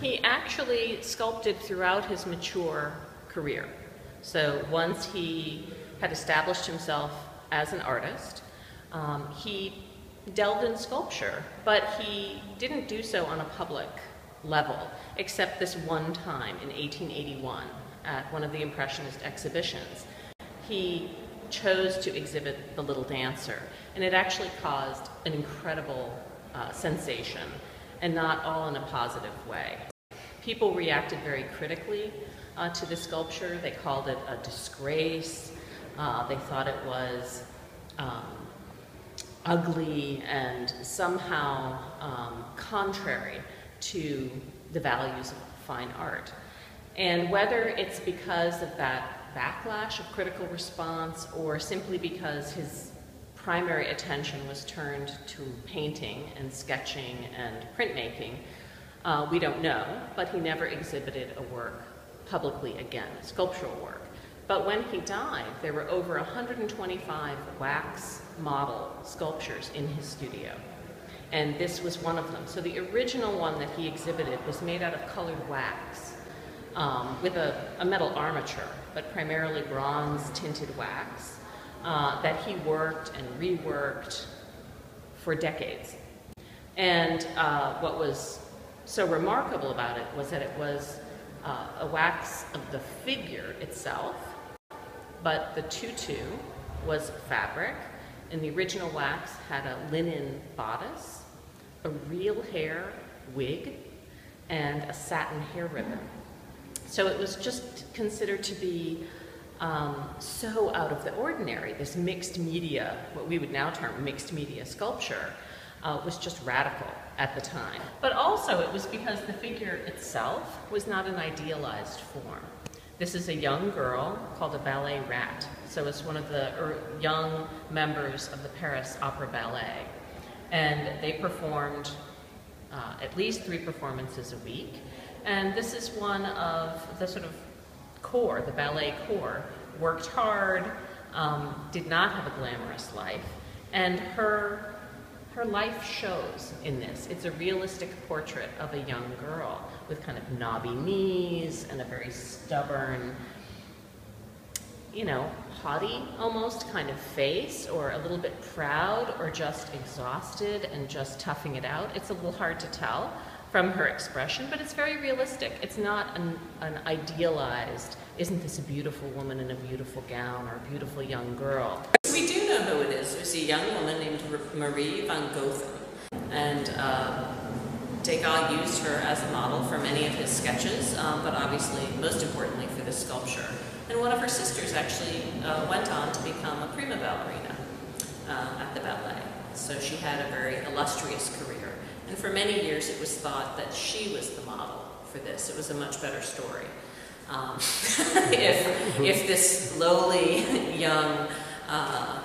He actually sculpted throughout his mature career. So once he had established himself as an artist, he delved in sculpture, but he didn't do so on a public level, except this one time in 1881 at one of the Impressionist exhibitions. He chose to exhibit The Little Dancer, and it actually caused an incredible sensation, and not all in a positive way. People reacted very critically to the sculpture. They called it a disgrace. They thought it was ugly and somehow contrary to the values of fine art. And whether it's because of that backlash of critical response or simply because his primary attention was turned to painting and sketching and printmaking, we don't know, but he never exhibited a work publicly again, sculptural work. But when he died, there were over 125 wax model sculptures in his studio, and this was one of them. So the original one that he exhibited was made out of colored wax with a metal armature, but primarily bronze tinted wax that he worked and reworked for decades. And what was so remarkable about it was that it was a wax of the figure itself, but the tutu was fabric, and the original wax had a linen bodice, a real hair wig, and a satin hair ribbon. So it was just considered to be so out of the ordinary. This mixed media, what we would now term mixed media sculpture, was just radical at the time. But also it was because the figure itself was not an idealized form. This is a young girl called a ballet rat. So it's one of the young members of the Paris Opera Ballet. And they performed at least 3 performances a week. And this is one of the sort of corps, the ballet corps, worked hard, did not have a glamorous life. And her life shows in this. It's a realistic portrait of a young girl with kind of knobby knees and a very stubborn, you know, haughty almost kind of face, or a little bit proud, or just exhausted and just toughing it out. It's a little hard to tell from her expression, but it's very realistic. It's not an idealized, isn't this a beautiful woman in a beautiful gown or a beautiful young girl. We do know who it is. It's a young woman named Marie van Gogh, and Degas used her as a model for many of his sketches, but obviously, most importantly, for this sculpture. And one of her sisters actually went on to become a prima ballerina at the ballet. So she had a very illustrious career. And for many years, it was thought that she was the model for this. It was a much better story. If this lowly young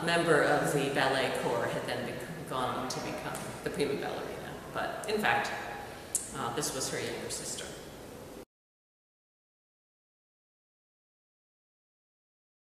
member of the ballet corps had then gone on to become the prima ballerina. But in fact, this was her younger sister.